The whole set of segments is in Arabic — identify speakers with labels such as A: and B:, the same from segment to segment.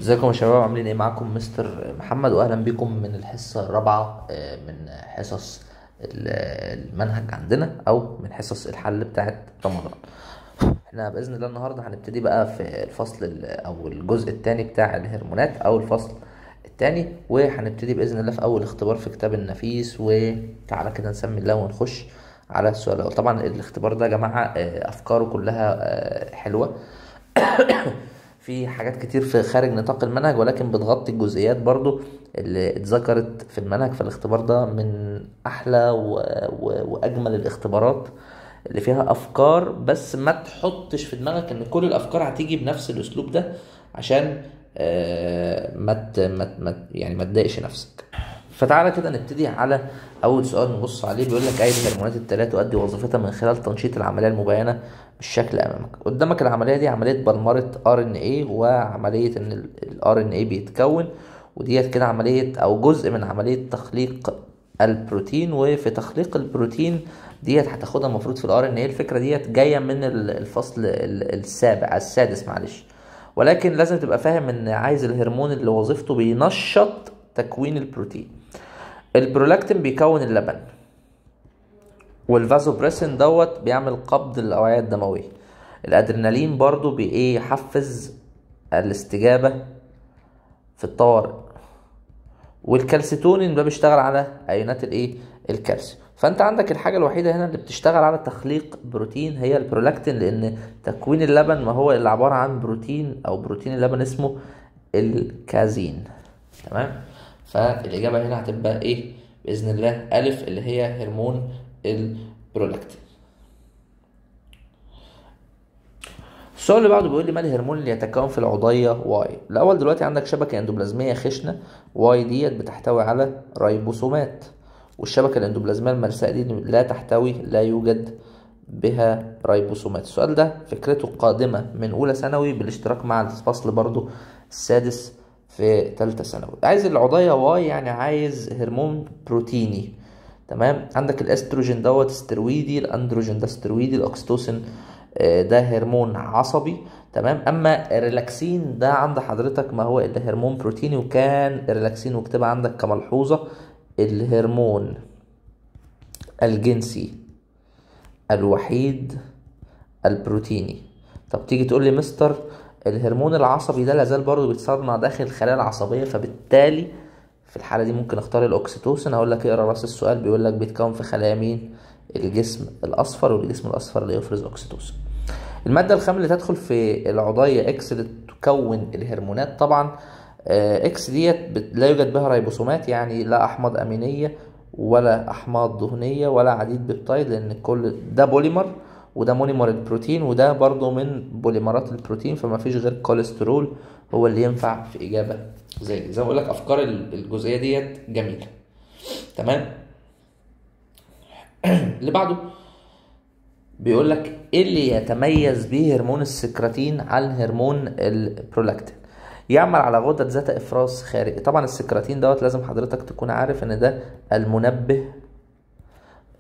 A: ازيكم يا شباب، عاملين ايه؟ معاكم مستر محمد، واهلا بكم من الحصه الرابعه من حصص المنهج عندنا، او من حصص الحل بتاعه رمضان. احنا باذن الله النهارده هنبتدي بقى في الفصل او الجزء الثاني بتاع الهرمونات، او الفصل الثاني، وهنبتدي باذن الله في اول اختبار في كتاب النفيس. وتعالى كده نسمي الله ونخش على السؤال الاول. طبعا الاختبار ده يا جماعه افكاره كلها حلوه. في حاجات كتير في خارج نطاق المنهج، ولكن بتغطي الجزئيات برضو اللي اتذكرت في المنهج. فالاختبار ده من احلى واجمل الاختبارات اللي فيها افكار، بس ما تحطش في دماغك ان كل الافكار هتيجي بنفس الاسلوب ده، عشان ما تضايقش نفسك. فتعالى كده نبتدي على اول سؤال نبص عليه. بيقول لك اي الهرمونات الثلاث تؤدي وظيفتها من خلال تنشيط العمليه المبينه بالشكل امامك. قدامك العمليه دي عمليه بلمره ار ان اي، وعمليه ان الار ان اي بيتكون، وديت كده عمليه او جزء من عمليه تخليق البروتين. وفي تخليق البروتين ديت هتاخدها المفروض في الار ان اي. الفكره ديت جايه من الفصل السادس معلش، ولكن لازم تبقى فاهم ان عايز الهرمون اللي وظيفته بينشط تكوين البروتين. البرولاكتين بيكون اللبن، والفازوبريسين بيعمل قبض للاوعيه الدمويه. الادرينالين برضو يحفز الاستجابه في الطوارئ. والكالسيتونين ده بيشتغل على ايونات الكالسيوم. فانت عندك الحاجه الوحيده هنا اللي بتشتغل على تخليق بروتين هي البرولاكتين، لان تكوين اللبن ما هو الا عباره عن بروتين، او بروتين اللبن اسمه الكازين. تمام. فالاجابه هنا هتبقى ايه باذن الله؟ الف، اللي هي هرمون البرولاكتين. السؤال اللي بعده بيقول لي ما الهرمون اللي يتكون في العضيه واي؟ الاول دلوقتي عندك شبكه اندوبلازميه خشنه، واي ديت بتحتوي على رايبوسومات، والشبكه الاندوبلازميه الملساء دي لا يوجد بها رايبوسومات. السؤال ده فكرته قادمه من اولى ثانوي بالاشتراك مع الفصل برضو السادس في ثالثه ثانوي. عايز العضيه واي، يعني عايز هرمون بروتيني. تمام. عندك الاستروجين استرويدي، الاندروجين ده استرويدي، الاكستوسين ده هرمون عصبي. تمام. اما الريلاكسين ده عند حضرتك ما هو الا هرمون بروتيني. وكان الريلاكسين، واكتبها عندك كملحوظه، الهرمون الجنسي الوحيد البروتيني. طب تيجي تقول لي مستر الهرمون العصبي ده لازال برضه بيتصنع داخل الخلايا العصبيه، فبالتالي في الحاله دي ممكن اختار الاكسيتوسين. هقول لك اقرا راس السؤال، بيقول لك بيتكون في خلايا مين؟ الجسم الاصفر، والجسم الاصفر اللي يفرز اكسيتوسين. الماده الخام اللي تدخل في العضيه اكس اللي تكون الهرمونات، طبعا اكس ديت لا يوجد بها ريبوسومات، يعني لا احماض امينيه ولا احماض دهنيه ولا عديد بيبتايد، لان كل ده بوليمر، وده مونيمر البروتين، وده برضو من بوليمرات البروتين، فما فيش غير كوليسترول هو اللي ينفع في اجابه زي ما بقول لك. افكار الجزئيه ديت جميله. تمام. اللي بعده بيقول لك ايه اللي يتميز به هرمون السكرتين عن هرمون البرولاكتين؟ يعمل على غدد ذات افراز خارجي. طبعا السكرتين لازم حضرتك تكون عارف ان ده المنبه.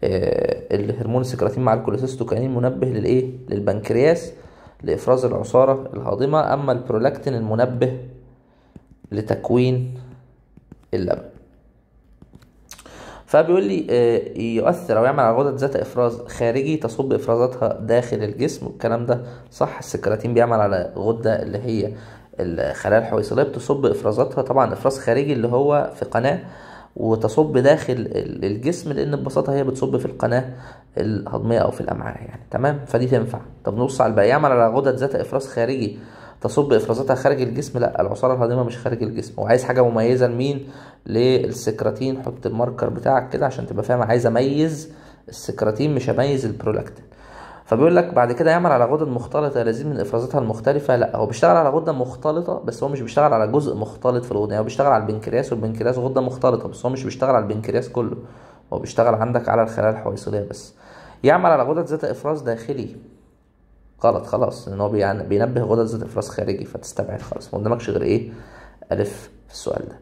A: الهرمون السكرتين مع الكوليسيستوكاينين منبه للبنكرياس لافراز العصاره الهاضمه. اما البرولاكتين المنبه لتكوين اللبن. فبيقول لي يؤثر او يعمل على غدد ذات افراز خارجي تصب افرازاتها داخل الجسم، والكلام ده صح. السكرتين بيعمل على غده اللي هي الخلايا الحويصليه، بتصب افرازاتها طبعا افراز خارجي اللي هو في قناه، وتصب داخل الجسم، لان ببساطه هي بتصب في القناه الهضميه او في الامعاء يعني. تمام. فدي تنفع. طب نبص على الباقي. يعمل على غدد ذات افراز خارجي تصب افرازاتها خارج الجسم. لا، العصاره الهاضمه مش خارج الجسم. وعايز حاجه مميزه لمين؟ للسكرتين. حط الماركر بتاعك كده عشان تبقى فاهم. عايز اميز السكرتين مش اميز البرولاكتين. فبيقول لك بعد كده يعمل على غدد مختلطه لازم من افرازاتها المختلفه. لا، هو بيشتغل على غده مختلطه، بس هو مش بيشتغل على جزء مختلط في الغده. هو بيشتغل على البنكرياس، والبنكرياس غده مختلطه، بس هو مش بيشتغل على البنكرياس كله. هو بيشتغل عندك على الخلايا الحويصليه بس. يعمل على غدد ذات افراز داخلي. غلط خلاص، ان هو بينبه غدد ذات افراز خارجي، فتستبعد خلاص. ما قدامكش غير الف في السؤال ده.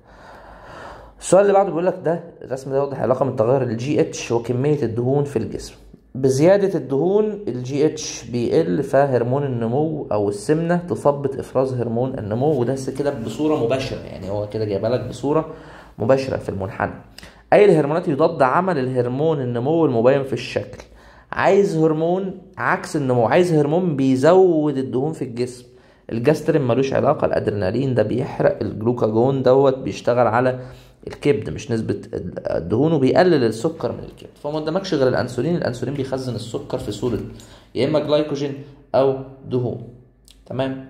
A: السؤال اللي بعده بيقول لك ده الرسم ده يوضح علاقه من تغير الجي اتش وكميه الدهون في الجسم. بزيادة الدهون الجي اتش بيقل، فهرمون النمو او السمنة تثبط افراز هرمون النمو، وده كده بصورة مباشرة، يعني هو كده جايبها لك بصورة مباشرة في المنحنى. اي الهرمونات يضاد عمل الهرمون النمو المبين في الشكل. عايز هرمون عكس النمو، عايز هرمون بيزود الدهون في الجسم. الجاسترين ملوش علاقة، الادرينالين ده بيحرق، الجلوكاجون بيشتغل على الكبد مش نسبة الدهون، وبيقلل السكر من الكبد، فما قدامكش غير الانسولين. الانسولين بيخزن السكر في صورة يا اما جلايكوجين او دهون. تمام.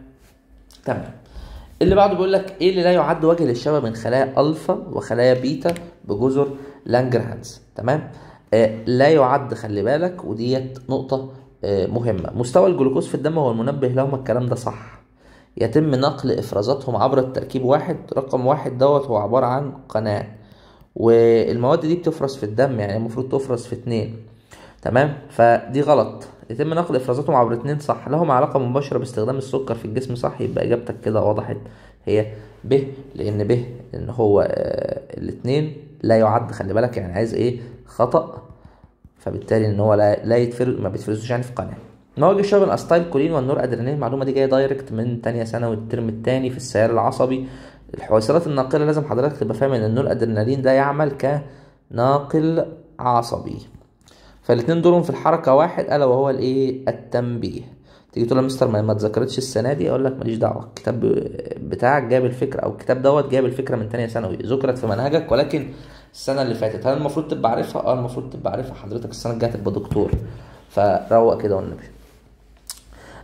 A: اللي بعده بيقول لك ايه اللي لا يعد وجه للشبه من خلايا الفا وخلايا بيتا بجزر لانجرهانز. تمام. لا يعد، خلي بالك، وديت نقطة مهمة. مستوى الجلوكوز في الدم هو المنبه لهم، الكلام ده صح. يتم نقل افرازاتهم عبر التركيب واحد. رقم واحد هو عبارة عن قناة، والمواد دي بتفرز في الدم، يعني المفروض تفرز في اتنين. تمام، فدي غلط. يتم نقل افرازاتهم عبر اتنين، صح. لهم علاقة مباشرة باستخدام السكر في الجسم، صح. يبقى اجابتك كده وضحت، هي ب. لان ان هو الاتنين لا يعد، خلي بالك، يعني عايز ايه؟ خطأ. فبالتالي ان هو لا يتفرز، ما بيتفرزوش يعني في قناة. مواد الشبه الاستايل كولين والنور ادرينالين، المعلومه دي جايه دايركت من تانية ثانوي الترم التاني في السيار العصبي. الحويصلات الناقله، لازم حضرتك تبقى فاهم ان النور ادرينالين ده يعمل كناقل عصبي، فالاتنين دورهم في الحركه واحد، الا وهو الايه؟ التنبيه. تيجي تقول يا مستر ما اتذكرتش السنه دي، اقول لك ماليش دعوه، الكتاب بتاعك جاب الفكره، او الكتاب جاب الفكره من تانية ثانوي، ذكرت في منهجك، ولكن السنه اللي فاتت. هل المفروض تبقى عارفها؟ المفروض تبقى عارفها حضرتك، السنه الجايه تبقى دكتور، فروق كده والنبي.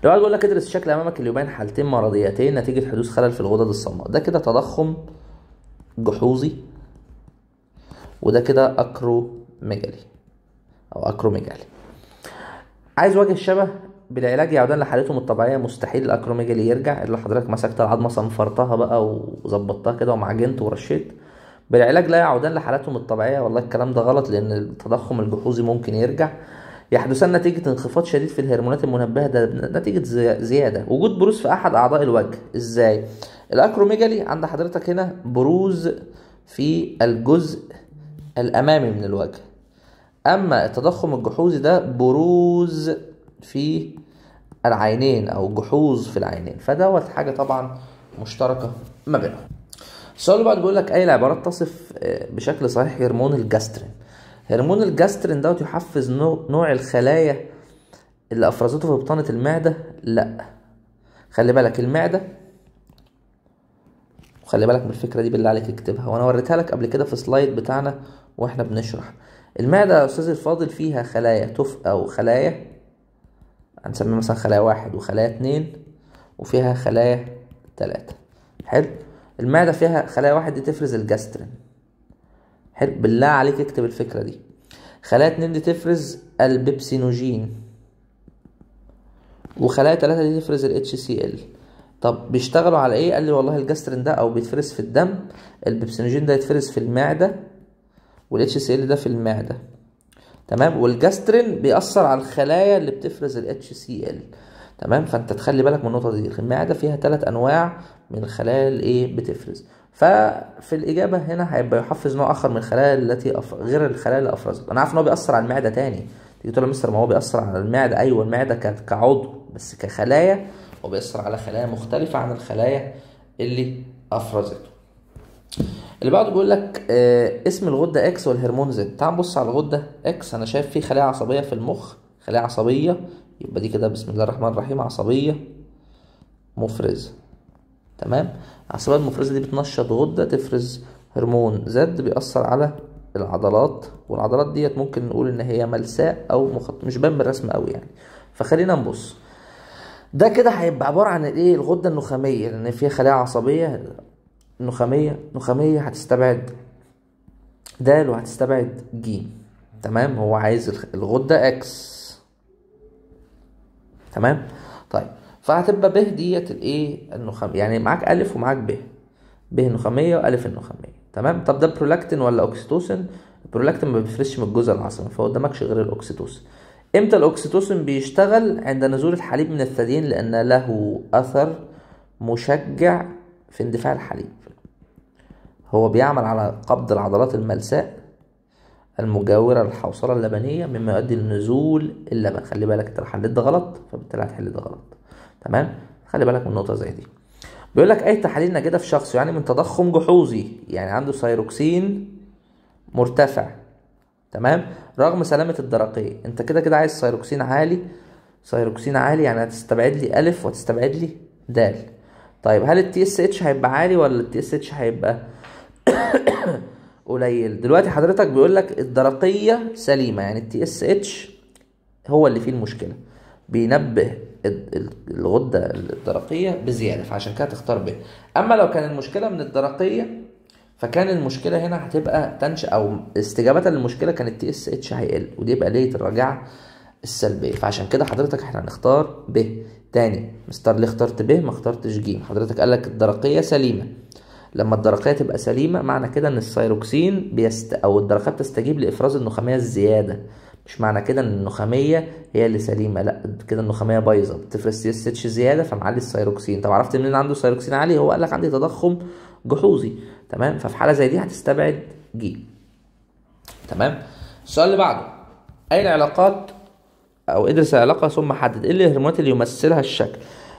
A: لو عايز اقول لك ادرس الشكل امامك اللي يبين حالتين مرضيتين نتيجه حدوث خلل في الغدد الصماء. ده كده تضخم جحوظي، وده كده اكروميجالي او اكروميجالي. عايز وجه الشبه بالعلاج يعودان لحالتهم الطبيعيه. مستحيل الاكروميجالي يرجع الا حضرتك مسكت العظمه صنفرتها بقى وظبطتها كده ومعجنت ورشيت. بالعلاج لا يعودان لحالتهم الطبيعيه، والله الكلام ده غلط، لان التضخم الجحوظي ممكن يرجع. يحدثان نتيجة انخفاض شديد في الهرمونات المنبهة، ده نتيجة زيادة وجود بروز في أحد أعضاء الوجه. إزاي؟ الأكروميجالي عند حضرتك هنا بروز في الجزء الأمامي من الوجه، أما التضخم الجحوظي ده بروز في العينين أو جحوظ في العينين، فدوت حاجة طبعا مشتركة ما بينهم. السؤال اللي بعد بيقول لك أي العبارات تصف بشكل صحيح هرمون الجاسترين. هرمون الجاسترين يحفز نوع الخلايا اللي افرزته في بطانة المعدة. لا، خلي بالك المعدة، وخلي بالك من الفكرة دي بالله عليك اكتبها، وانا وريتها لك قبل كده في سلايد بتاعنا واحنا بنشرح. المعدة يا استاذ الفاضل فيها خلايا او خلايا هنسميها مثلا خلايا واحد وخلايا اتنين، وفيها خلايا تلاتة. حلو. المعدة فيها خلايا واحد دي تفرز الجاسترين. حلو، بالله عليك اكتب الفكرة دي. خلايا اتنين دي تفرز البيبسينوجين، وخلايا تلاتة دي تفرز ال HCl. طب بيشتغلوا على ايه؟ قال لي والله الجاسترين ده او بيتفرز في الدم، البيبسينوجين ده يتفرز في المعدة، وال HCl ده في المعدة. تمام. والجاسترين بيأثر على الخلايا اللي بتفرز ال HCl. تمام. فانت تخلي بالك من النقطة دي، المعدة فيها 3 انواع من الخلايا اللي ايه بتفرز. ففي الإجابة هنا هيبقى يحفز نوع آخر من الخلايا التي غير الخلايا اللي أفرزت. أنا عارف إن هو بيأثر على المعدة تاني. تيجي تقول يا مستر ما هو بيأثر على المعدة، أيوه المعدة كعضو، بس كخلايا هو بيأثر على خلايا مختلفة عن الخلايا اللي أفرزته. اللي بعده بيقول لك اسم الغدة اكس والهرمون زد. تعال نبص على الغدة اكس. أنا شايف فيه خلايا عصبية في المخ، خلايا عصبية، يبقى دي كده بسم الله الرحمن الرحيم عصبية مفرزة. تمام. العصبية المفرزة دي بتنشط غدة تفرز هرمون زد بيأثر على العضلات، والعضلات ديت ممكن نقول ان هي ملساء او مش باين بالرسم قوي يعني. فخلينا نبص. ده كده هيبقى عبارة عن ايه؟ الغدة النخامية، لان فيها خلايا عصبية نخامية هتستبعد د وهتستبعد ج. تمام. هو عايز الغدة اكس. تمام. طيب فهتبقى ب ديت الايه؟ النخامية، يعني معاك الف ومعاك ب النخامية والف النخامية. تمام. طب ده برولاكتين ولا اوكسيتوسين؟ البرولاكتين ما بيفرزش من الجزء العصبي، فقدامكش غير الاوكسيتوسين. امتى الاوكسيتوسين بيشتغل؟ عند نزول الحليب من الثديين، لان له اثر مشجع في اندفاع الحليب. هو بيعمل على قبض العضلات الملساء المجاورة للحوصلة اللبنية مما يؤدي لنزول اللبن. خلي بالك انت لو حليت ده غلط فبالتالي هتحل ده غلط. تمام، خلي بالك من نقطة زي دي. بيقول لك اي تحاليل نجدة في شخص يعني من تضخم جحوظي، يعني عنده ثيروكسين مرتفع، تمام، رغم سلامة الدرقية. انت كده كده عايز ثيروكسين عالي. ثيروكسين عالي يعني هتستبعد لي ألف وتستبعد لي د. طيب هل التي اس اتش هيبقى عالي ولا التي اس اتش هيبقى قليل؟ دلوقتي حضرتك بيقول لك الدرقية سليمة، يعني التي اس اتش هو اللي فيه المشكلة، بينبه الغدة الدرقية بزيادة، فعشان كده تختار ب. اما لو كان المشكلة من الدرقية فكان المشكلة هنا هتبقى تنشأ او استجابة للمشكلة كان التي اس اتش هيقل، ودي يبقى ليه الرجعة السلبية. فعشان كده حضرتك احنا هنختار ب. تاني مستر ليه اخترت ب ما اخترتش ج؟ حضرتك قالك الدرقية سليمة. لما الدرقية تبقى سليمة معنى كده ان الثيروكسين او الدرقية بتستجيب لافراز النخامية الزيادة، مش معنى كده ان النخامية هي اللي سليمة، لا كده النخامية بايظة بتفرز تي اس اتش زيادة فمعلي الثيروكسين. طب عرفت منين عنده ثيروكسين عالي؟ هو قالك عندي تضخم جحوظي، تمام، ففي حالة زي دي هتستبعد ج. تمام. السؤال اللي بعده، اي العلاقات او ادرس العلاقة ثم حدد ايه الهرمونات اللي يمثلها الشكل.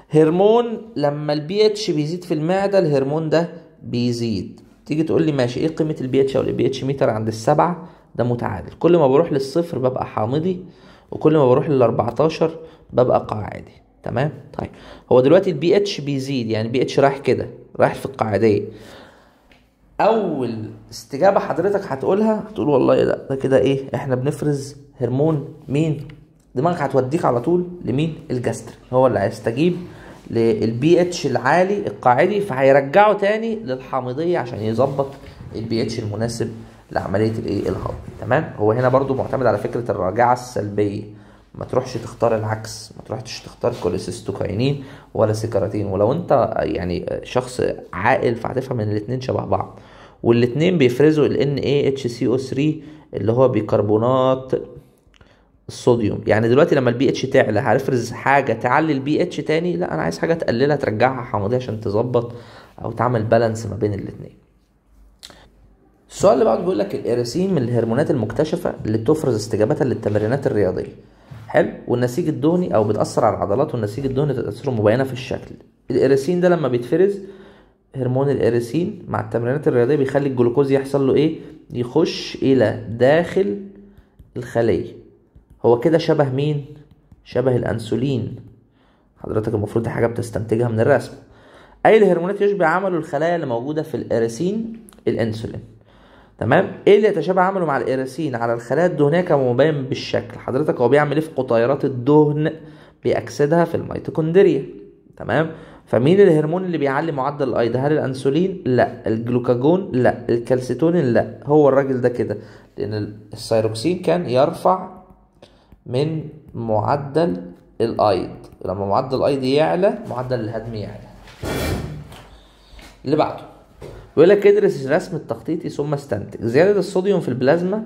A: هرمون لما البي اتش بيزيد في المعدة الهرمون ده بيزيد. تيجي تقول لي ماشي ايه قيمة البي اتش او البي اتش ميتر عند السبعة؟ ده متعادل، كل ما بروح للصفر ببقى حامضي وكل ما بروح لل14 ببقى قاعدي. تمام. طيب هو دلوقتي البي اتش بيزيد، يعني البي اتش رايح كده، رايح في القاعدية. اول استجابة حضرتك هتقولها هتقول والله لا ده كده ايه، احنا بنفرز هرمون مين؟ دماغك هتوديك على طول لمين؟ الجسترين، هو اللي هيستجيب للبي اتش العالي القاعدي فهيرجعه تاني للحامضية عشان يظبط البي اتش المناسب لعملية الايه الهضم. تمام. هو هنا برضو معتمد على فكرة الراجعة السلبية، ما تروحش تختار العكس، ما تروحش تختار كوليسيستوكاينين ولا سيكراتين. ولو انت يعني شخص عاقل فهتفهم ان الاتنين شبه بعض، والاتنين بيفرزوا ال NaHCO3 اللي هو بيكربونات الصوديوم. يعني دلوقتي لما البي اتش تعلى هنفرز حاجه تعلي البي اتش تاني؟ لا، انا عايز حاجه تقللها ترجعها حمضيه عشان تظبط او تعمل بالانس ما بين الاثنين. السؤال اللي بعده بيقول لك الاريسين من الهرمونات المكتشفه اللي بتفرز استجابه للتمرينات الرياضيه. حلو. والنسيج الدهني او بتاثر على العضلات والنسيج الدهني تاثيره مبينه في الشكل. الاريسين ده لما بيتفرز، هرمون الاريسين مع التمرينات الرياضيه بيخلي الجلوكوز يحصل له ايه؟ يخش الى داخل الخليه. هو كده شبه مين؟ شبه الانسولين. حضرتك المفروض دي حاجه بتستنتجها من الرسم. اي الهرمونات يشبه عمله الخلايا اللي موجوده في الاريسين؟ الانسولين. تمام. ايه اللي يتشابه عمله مع الاريسين على الخلايا الدهنيه كما مبين بالشكل؟ حضرتك هو بيعمل ايه في قطيرات الدهن؟ بيأكسدها في الميتوكوندريا. تمام. فمين الهرمون اللي بيعلي معدل الايض؟ هل الانسولين؟ لا. الجلوكاجون؟ لا. الكالسيتونين؟ لا. هو الراجل ده كده، لان الثيروكسين كان يرفع من معدل الايض، لما معدل الايض يعلى معدل الهضم يعلى. اللي بعده بيقول لك ادرس الرسم التخطيطي ثم استنتج. زياده الصوديوم في البلازما،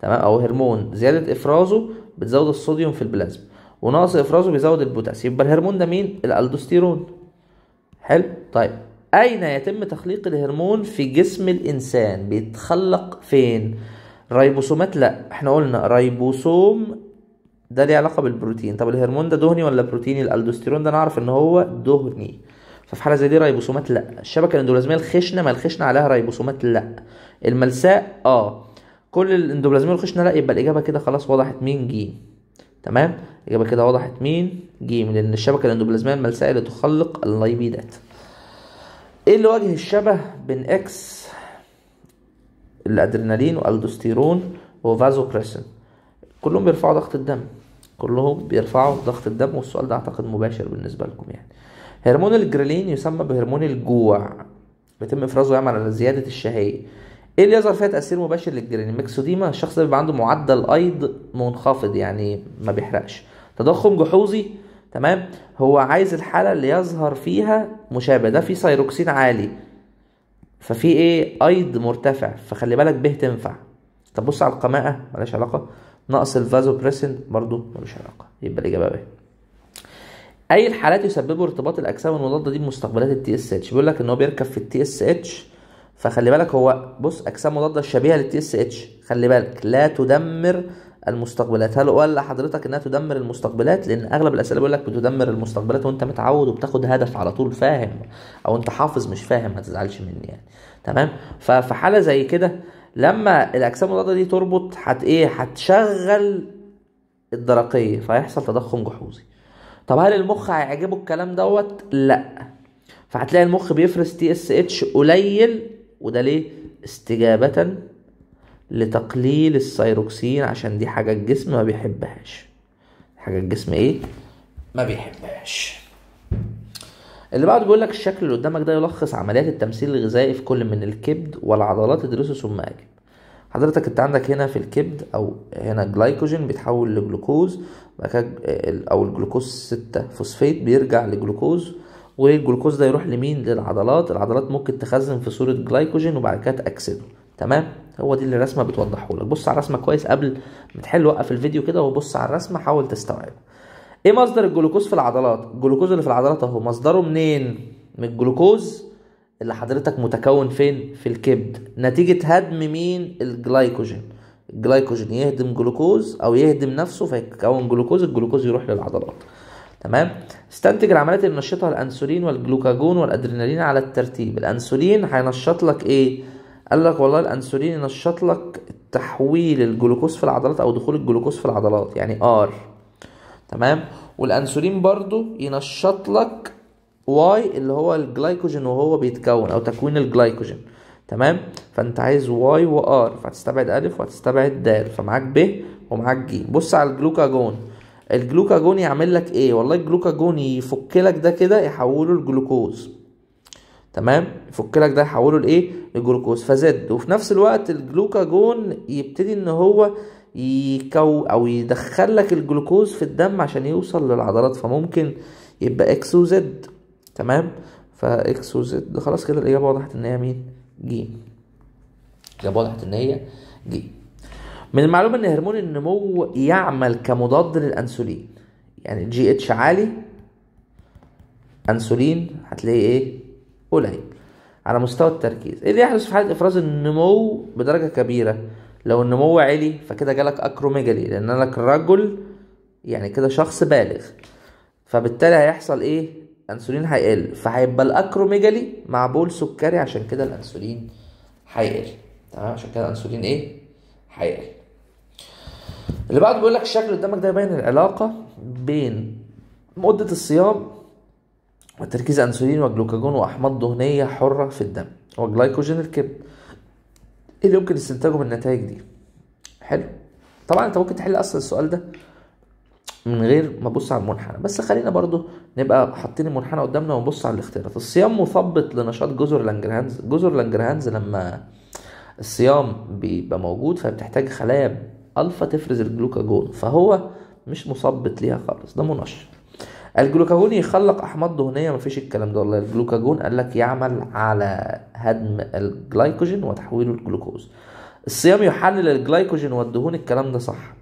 A: تمام، او هرمون زياده افرازه بتزود الصوديوم في البلازما ونقص افرازه بيزود البوتاسيوم، يبقى الهرمون ده مين؟ الالدوستيرون. حلو. طيب اين يتم تخليق الهرمون في جسم الانسان؟ بيتخلق فين؟ ريبوسومات؟ لا، احنا قلنا ريبوسوم ده ليه علاقه بالبروتين. طب الهرمون ده دهني ولا بروتيني؟ الالدوستيرون ده نعرف ان هو دهني، ففي حاله زي دي ريبوسومات لا. الشبكه الاندوبلازميه الخشنه، ما الخشنه عليها ريبوسومات؟ لا. الملساء كل الاندوبلازميه الخشنه لا. يبقى الاجابه كده خلاص وضحت مين؟ ج. تمام. الاجابه كده وضحت مين؟ ج، لان الشبكه الاندوبلازميه الملساء اللي تخلق الليبيدات. ايه اللي وجه الشبه بين اكس الادرينالين والالدوستيرون وفازوبريسين؟ كلهم بيرفعوا ضغط الدم، كلهم بيرفعوا ضغط الدم، والسؤال ده اعتقد مباشر بالنسبه لكم يعني. هرمون الجريلين يسمى بهرمون الجوع، بيتم افرازه يعمل على زياده الشهيه. ايه اللي يظهر فيها تاثير مباشر للجريلين؟ ميكسوديما، الشخص ده بيبقى عنده معدل ايض منخفض يعني ما بيحرقش. تضخم جحوظي، تمام، هو عايز الحاله اللي يظهر فيها مشابه، ده في ثيروكسين عالي ففي ايه؟ ايض مرتفع، فخلي بالك به تنفع. طب بص على القماءه مالهاش علاقه، نقص الفازوبريسين برضو ملوش علاقه، يبقى الاجابه ب. اي الحالات يسببوا ارتباط الاجسام المضاده دي بمستقبلات التي اس اتش؟ بيقول لك ان هو بيركب في التي اس اتش فخلي بالك هو بص اجسام مضاده الشبيهه للتي اس اتش، خلي بالك لا تدمر المستقبلات. هل قال لحضرتك انها تدمر المستقبلات؟ لان اغلب الاسئله بيقول لك بتدمر المستقبلات وانت متعود وبتاخد هدف على طول فاهم، او انت حافظ مش فاهم، ما تزعلش مني يعني. تمام. ففي حاله زي كده لما الاجسام المضاده دي تربط هتشغل الدرقيه فهيحصل تضخم جحوظي. طب هل المخ هيعجبه الكلام دوت؟ لا. فهتلاقي المخ بيفرز تي اس اتش قليل، وده ليه؟ استجابة لتقليل الثيروكسين، عشان دي حاجة الجسم ما بيحبهاش. حاجة الجسم ايه؟ ما بيحبهاش. اللي بعده بيقول لك الشكل اللي قدامك ده يلخص عمليات التمثيل الغذائي في كل من الكبد والعضلات، ادرسه ثم اجب. حضرتك انت عندك هنا في الكبد او هنا جلايكوجين بيتحول لجلوكوز، او الجلوكوز 6 فوسفات بيرجع لجلوكوز، والجلوكوز ده يروح لمين؟ للعضلات. العضلات ممكن تخزن في صورة جلايكوجين وبعد كده تأكسده. تمام. هو دي اللي الرسمة بتوضحه لك. بص على الرسمة كويس قبل ما تحل، وقف الفيديو كده وبص على الرسمة حاول تستوعب. ايه مصدر الجلوكوز في العضلات؟ الجلوكوز اللي في العضلات اهو مصدره منين؟ من الجلوكوز اللي حضرتك متكون فين؟ في الكبد، نتيجة هدم مين؟ الجلايكوجين. الجلايكوجين يهدم جلوكوز او يهدم نفسه فيكون جلوكوز، الجلوكوز يروح للعضلات. تمام. استنتج العمليات اللي نشطها الانسولين والجلوكاجون والادرينالين على الترتيب. الانسولين هينشط لك ايه؟ قال لك والله الانسولين ينشط لك تحويل الجلوكوز في العضلات او دخول الجلوكوز في العضلات، يعني ار. تمام. والانسولين برضو ينشط لك واي اللي هو الجلايكوجين وهو بيتكون او تكوين الجلايكوجين. تمام. فانت عايز واي وار، فهتستبعد الف وهتستبعد د، فمعاك ب ومعاك ج. بص على الجلوكاجون. الجلوكاجون يعمل لك ايه؟ والله الجلوكاجون يفك لك ده كده يحوله لجلوكوز. تمام. يفك لك ده يحوله لايه؟ لجلوكوز فزد. وفي نفس الوقت الجلوكاجون يبتدي ان هو او يدخل لك الجلوكوز في الدم عشان يوصل للعضلات، فممكن يبقى اكس وزد. تمام. فاكس وزد خلاص كده الاجابه وضحت ان هي مين؟ ج. الاجابه وضحت ان هي ج. من المعلوم ان هرمون النمو يعمل كمضاد للانسولين، يعني الجي اتش عالي، انسولين هتلاقيه ايه؟ قليل. على مستوى التركيز ايه اللي يحدث في حاله افراز النمو بدرجه كبيره؟ لو النمو عالي فكده جالك اكروميجالي، لان لك رجل يعني كده شخص بالغ، فبالتالي هيحصل ايه؟ انسولين هيقل، فهيبقى الاكروميجالي مع بول سكري، عشان كده الانسولين هيقل. تمام. عشان كده الانسولين ايه؟ هيقل. اللي بعده بيقول لك الشكل اللي قدامك ده يبين العلاقه بين مده الصيام وتركيز انسولين وجلوكاجون واحماض دهنيه حره في الدم وجلايكوجين الكبد. ايه اللي يمكن استنتاجه من النتائج دي؟ حلو. طبعا انت ممكن تحل اصلا السؤال ده من غير ما تبص على المنحنى، بس خلينا برضو نبقى حاطين المنحنى قدامنا ونبص على الاختيارات. الصيام مثبط لنشاط جزر لانجرهانز. جزر لانجرهانز لما الصيام بيبقى موجود فبتحتاج خلايا الفا تفرز الجلوكاجون، فهو مش مثبط ليها خالص، ده منشط. الجلوكاجون يخلق احماض دهنيه، مفيش الكلام ده والله. الجلوكاجون قال لك يعمل على هدم الجلايكوجين وتحويله لجلوكوز. الصيام يحلل الجلايكوجين والدهون، الكلام ده صح،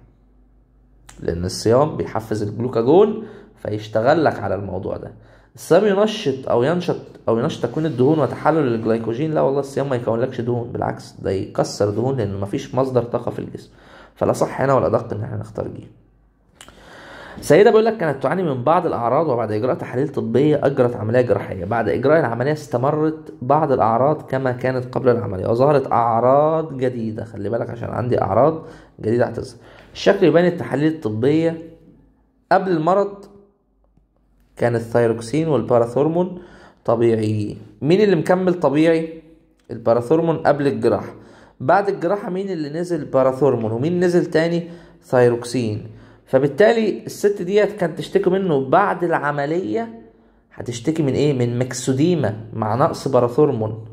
A: لان الصيام بيحفز الجلوكاجون فيشتغل لك على الموضوع ده. الصيام ينشط تكوين الدهون وتحلل الجلايكوجين. لا والله الصيام ما يكونلكش دهون، بالعكس ده يكسر دهون لان مفيش مصدر طاقه في الجسم. فلا صح هنا ولا دق ان احنا نختار ج. سيدة بيقول لك كانت تعاني من بعض الأعراض، وبعد إجراء تحاليل طبية أجرت عملية جراحية. بعد إجراء العملية استمرت بعض الأعراض كما كانت قبل العملية وظهرت أعراض جديدة. خلي بالك عشان عندي أعراض جديدة هتظهر. الشكل يبين التحاليل الطبية قبل المرض كان الثيروكسين والباراثورمون طبيعيين. مين اللي مكمل طبيعي؟ الباراثورمون قبل الجراحة. بعد الجراحة مين اللي نزل؟ باراثورمون. ومين نزل تاني؟ ثيروكسين. فبالتالي الست ديت كانت تشتكي منه بعد العملية هتشتكي من ايه؟ من مكسوديما مع نقص باراثورمون.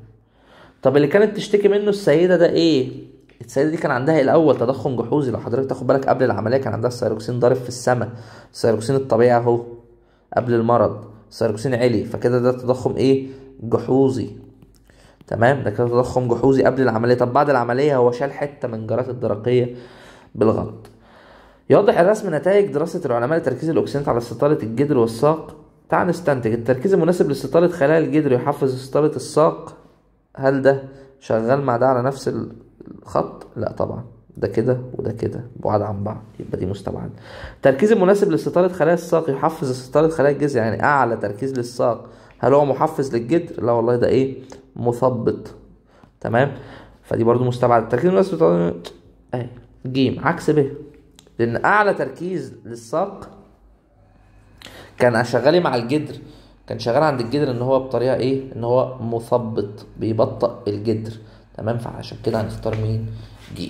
A: طب اللي كانت تشتكي منه السيدة ده ايه؟ السيدة دي كان عندها الاول تضخم جحوظي. لو حضرتك تاخد بالك قبل العملية كان عندها الثيروكسين ضارب في السماء. الثيروكسين الطبيعي اهو قبل المرض الثيروكسين عالي، فكده ده تضخم ايه؟ جحوظي. تمام. ده كده تضخم جحوظي قبل العملية. طب بعد العملية هو شال حتة من جرات الدرقية بالغلط. يوضح الرسم نتائج دراسة العلماء لتركيز الأكسنات على استطالة الجدر والساق. تعال نستنتج التركيز المناسب لاستطالة خلايا الجدر يحفز استطالة الساق. هل ده شغال مع ده على نفس الخط؟ لا طبعا، ده كده وده كده بعاد عن بعض، يبقى دي مستبعد. التركيز المناسب لاستطالة خلايا الساق يحفز استطالة خلايا الجذع، يعني اعلى تركيز للساق هل هو محفز للجدر؟ لا والله، ده ايه؟ مثبط. تمام، فدي برضو مستبعد. التركيز المناسب اهي ج عكس ب، لان اعلى تركيز للساق كان شغال مع الجدر، كان شغال عند الجدر ان هو بطريقه ايه؟ ان هو مثبط، بيبطئ الجدر. تمام، فعشان كده هنختار مين؟ ج.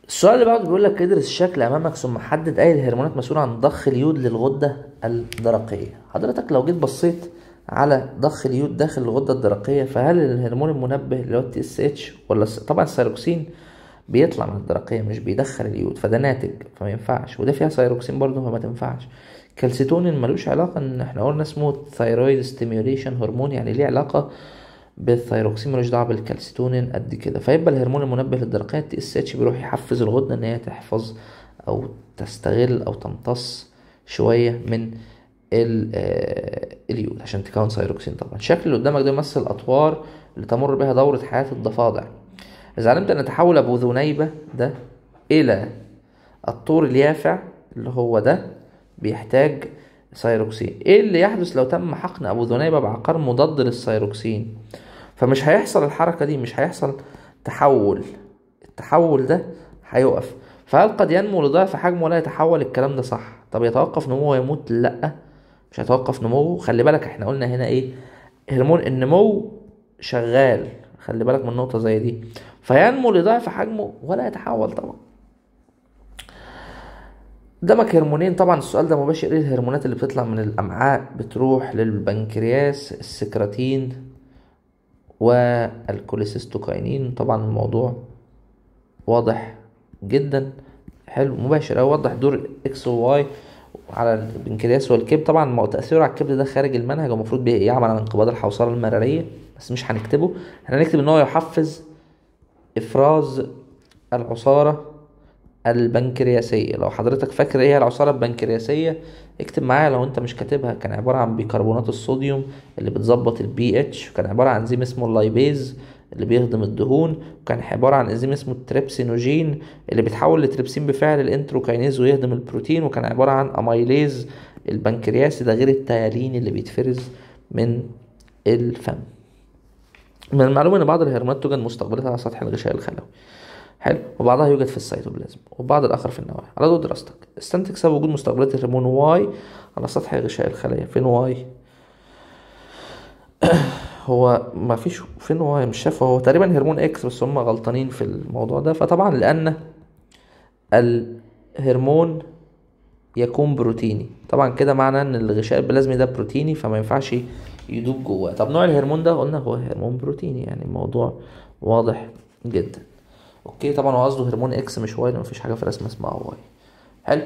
A: السؤال اللي بعده بيقول لك ادرس الشكل امامك ثم حدد اي الهرمونات مسؤوله عن ضخ اليود للغده الدرقيه. حضرتك لو جيت بصيت على ضخ اليود داخل الغده الدرقيه، فهل الهرمون المنبه اللي هو التي اس اتش ولا طبعا الثيروكسين بيطلع من الدرقيه مش بيدخل اليود، فده ناتج فما ينفعش، وده فيها ثيروكسين برضه فما تنفعش. كالسيتونين ملوش علاقه، ان احنا قلنا اسمه ثايرويد ستيميوليشن هرمون، يعني ليه علاقه بالثيروكسين، ملوش دعوه بالكالسيتونين قد كده. فيبقى الهرمون المنبه للدرقيه التي اس اتش بيروح يحفز الغده ان هي تحفظ او تستغل او تمتص شويه من اليود عشان تكون ثيروكسين. طبعا الشكل اللي قدامك ده يمثل الاطوار اللي تمر بها دوره حياه الضفادع. اذا علمت ان تحول ابو ذنيبه ده الى الطور اليافع اللي هو ده بيحتاج ثيروكسين، ايه اللي يحدث لو تم حقن ابو ذنيبه بعقار مضاد للثيروكسين؟ فمش هيحصل الحركه دي، مش هيحصل تحول، التحول ده هيقف. فهل قد ينمو لضعف حجمه ولا يتحول؟ الكلام ده صح. طب يتوقف نموه ويموت؟ لا، مش هيتوقف نموه. خلي بالك احنا قلنا هنا ايه؟ هرمون النمو شغال، خلي بالك من نقطه زي دي. فينمو لضعف حجمه ولا يتحول طبعا. قدامك هرمونين، طبعا السؤال ده مباشر، ايه الهرمونات اللي بتطلع من الامعاء بتروح للبنكرياس؟ السكراتين والكوليسيستوكاينين. طبعا الموضوع واضح جدا، حلو مباشر اوي، وضح دور اكس وواي على البنكرياس والكبد. طبعا تاثيره على الكبد ده خارج المنهج، ومفروض يعمل على انقباض الحوصله المراريه، بس مش هنكتبه. احنا هنكتب ان هو يحفز افراز العصاره البنكرياسيه. لو حضرتك فاكر ايه هي العصاره البنكرياسيه اكتب معايا، لو انت مش كاتبها. كان عباره عن بيكربونات الصوديوم اللي بتظبط البي اتش، وكان عباره عن انزيم اسمه اللايبيز اللي بيهضم الدهون، وكان عباره عن انزيم اسمه التريبسينوجين اللي بيتحول لتريبسين بفعل الانتروكاينيز ويهضم البروتين، وكان عباره عن اميليز البنكرياسي، ده غير التيالين اللي بيتفرز من الفم. من المعلومه ان بعض الهرمونات توجد مستقبلتها على سطح الغشاء الخلوي، حلو، وبعضها يوجد في السيتوبلازم وبعض الاخر في النواة. على ضوء دراستك استنتج سبب وجود مستقبلات الهرمون واي على سطح غشاء الخلايا. فين واي؟ هو ما فيش، فين واي؟ مش شايفه، هو تقريبا هرمون اكس، بس هم غلطانين في الموضوع ده. فطبعا لان الهرمون يكون بروتيني، طبعا كده معنى ان الغشاء البلازمي ده بروتيني فما ينفعش يدوب جواه. طب نوع الهرمون ده قلنا هو هرمون بروتيني، يعني الموضوع واضح جدا. اوكي، طبعا هو قصده هرمون اكس مش واي، لان مفيش حاجه في الرسم اسمها واي. حلو،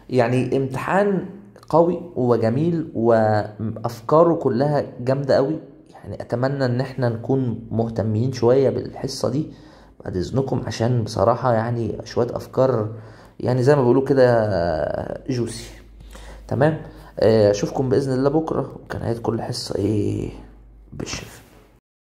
A: يعني امتحان قوي وجميل وافكاره كلها جامده قوي. يعني اتمنى ان احنا نكون مهتمين شويه بالحصه دي بعد اذنكم، عشان بصراحه يعني شويه افكار يعني زي ما بيقولوا كده جوسي. تمام، اشوفكم باذن الله بكره، وكان كل حصه ايه بالشفا.